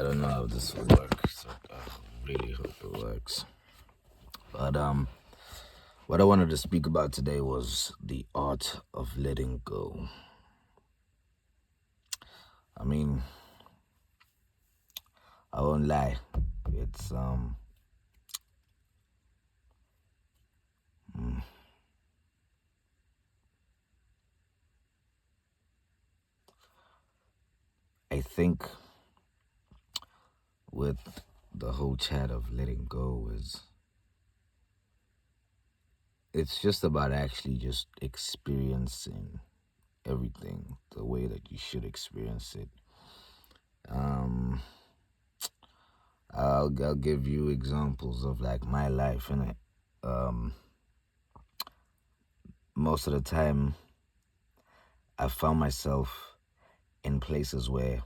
I don't know how this will work, so I really hope it works. But what I wanted to speak about today was the art of letting go. I mean, I won't lie. It's mm, I think with the whole chat of letting go is it's just about actually just experiencing everything the way that you should experience it. Um, I'll give you examples of like my life in it. Um, Most of the time, I found myself in places where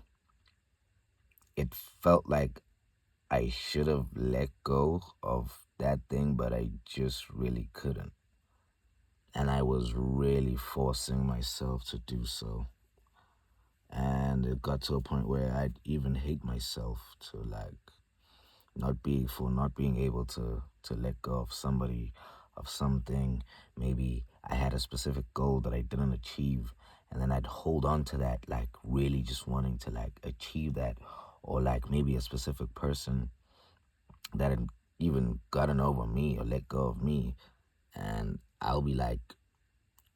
it felt like I should have let go of that thing, but I just really couldn't. And I was really forcing myself to do so. And it got to a point where I'd even hate myself to like not being able to let go of somebody, of something. Maybe I had a specific goal that I didn't achieve, and then I'd hold on to that, like really just wanting to like achieve that, or like maybe a specific person that had even gotten over me or let go of me, and I'll be like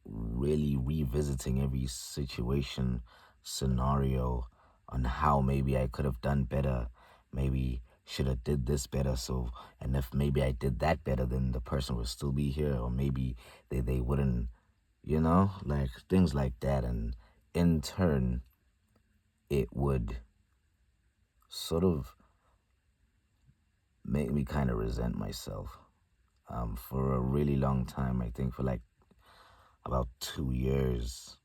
really revisiting every situation, scenario on how maybe I could have done better, maybe should have did this better. So, and if maybe I did that better, then the person would still be here, or maybe they wouldn't, like things like that. And in turn, it would sort of make me kind of resent myself. For a really long time, I think for like about 2 years,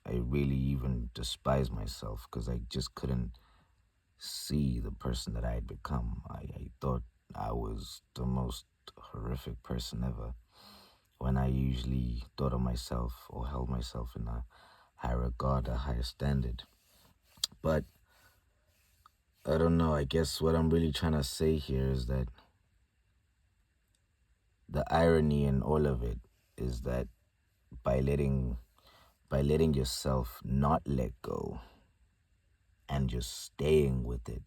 I really even despised myself because I just couldn't see the person that I had become. I thought I was the most horrific person ever when I usually thought of myself or held myself in a high regard, a higher standard. But I don't know, I guess what I'm really trying to say here is that the irony in all of it is that by letting yourself not let go and just staying with it,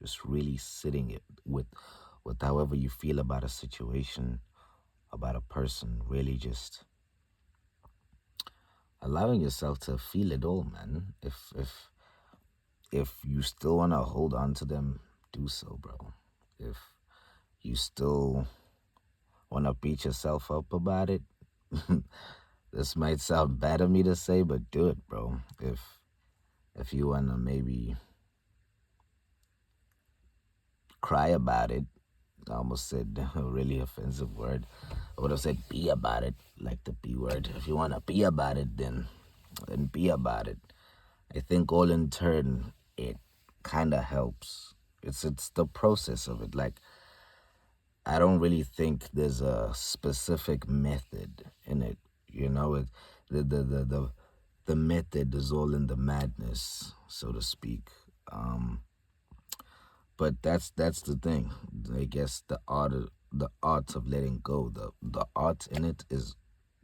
just really sitting it with however you feel about a situation, about a person, really just allowing yourself to feel it all, man. If you still want to hold on to them, do so, bro. If you still want to beat yourself up about it, this might sound bad of me to say, but do it, bro. If you want to maybe cry about it, I almost said a really offensive word. I would have said be about it, like the B word. If you want to be about it, then be about it. I think all in turn, it kind of helps. It's the process of it. Like, I don't really think there's a specific method in it. The the method is all in the madness, so to speak. But that's the thing. I guess the art of letting go. The art in it is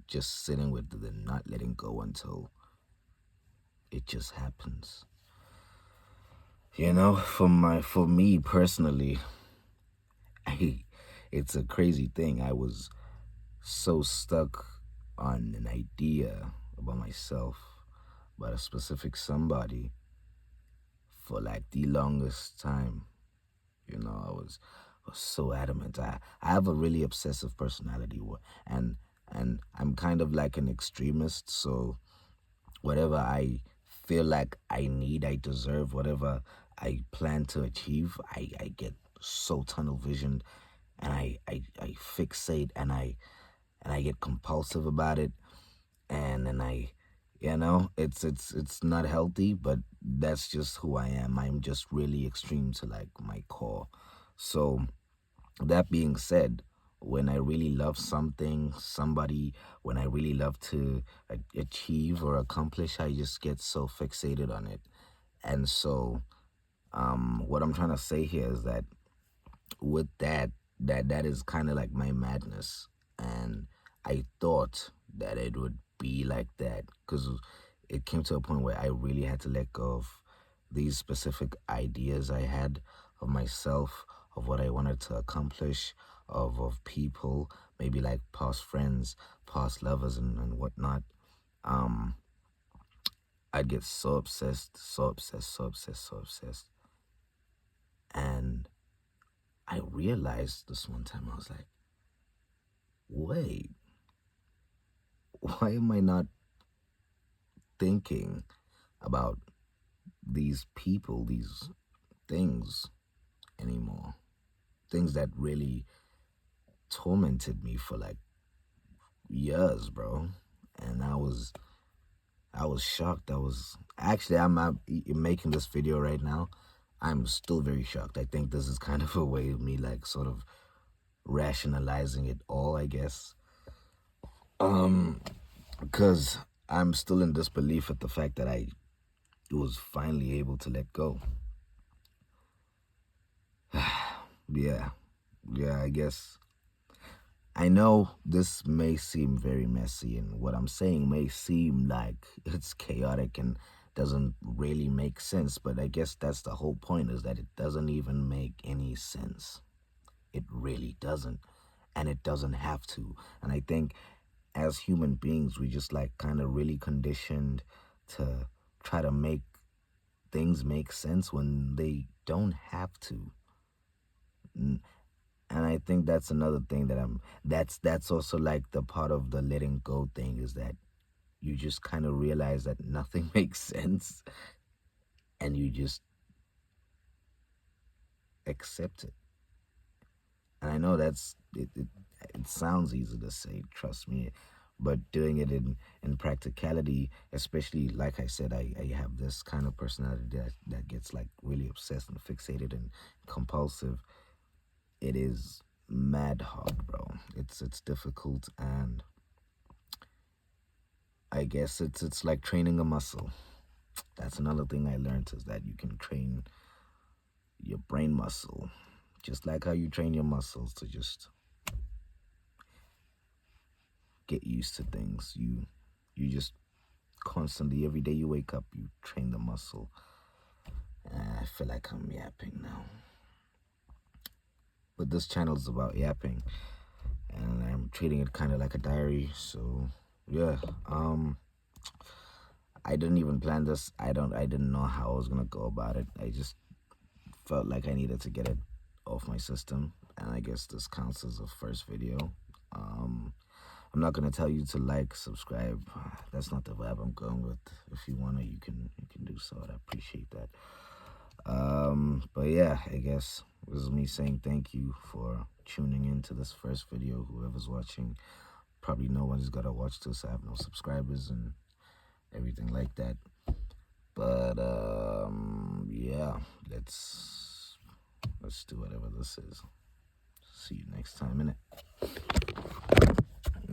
just sitting with the not letting go until it just happens. For me personally, it's a crazy thing. I was so stuck on an idea about myself, about a specific somebody for like the longest time. I was so adamant. I have a really obsessive personality, and I'm kind of like an extremist. So whatever I feel like I need, I deserve, whatever I plan to achieve, I get so tunnel visioned, and I fixate, and I get compulsive about it, and then it's not healthy, but that's just who I am. I'm just really extreme to like my core. So that being said, when I really love something, somebody, when I really love to achieve or accomplish, I just get so fixated on it. And so What I'm trying to say here is that with that is kind of like my madness, and I thought that it would be like that because it came to a point where I really had to let go of these specific ideas I had of myself, of what I wanted to accomplish, of people, maybe like past friends, past lovers, and whatnot. um I'd get so obsessed, so obsessed, so obsessed, so obsessed. And I realized this one time, I was like, wait, why am I not thinking about these people, these things anymore? Things that really tormented me for like years, bro. And I was shocked. I'm making this video right now. I'm still very shocked. I think this is kind of a way of me like sort of rationalizing it all, I guess. Because I'm still in disbelief at the fact that I was finally able to let go. Yeah, I guess. I know this may seem very messy, and what I'm saying may seem like it's chaotic and doesn't really make sense, but I guess that's the whole point, is that it doesn't even make any sense. It really doesn't, and it doesn't have to. And I think as human beings, we just like kind of really conditioned to try to make things make sense when they don't have to. And I think that's another thing that that's also like the part of the letting go thing, is that you just kind of realize that nothing makes sense, and you just accept it. And I know it sounds easy to say, trust me, but doing it in practicality, especially like I said, I have this kind of personality that gets like really obsessed and fixated and compulsive. It is mad hard, bro. It's difficult, and I guess it's like training a muscle. That's another thing I learned, is that you can train your brain muscle, just like how you train your muscles to just get used to things. You just constantly, every day you wake up, you train the muscle. I feel like I'm yapping now, but this channel is about yapping, and I'm treating it kind of like a diary. So yeah, I didn't even plan this. I didn't know how I was gonna go about it. I just felt like I needed to get it off my system, and I guess this counts as a first video. I'm not gonna tell you to like, subscribe. That's not the vibe I'm going with. If you wanna, you can do so. I appreciate that. But yeah, I guess this is me saying thank you for tuning in to this first video. Whoever's watching, probably no one's gotta watch this. I have no subscribers and everything like that. But yeah, let's do whatever this is. See you next time, innit?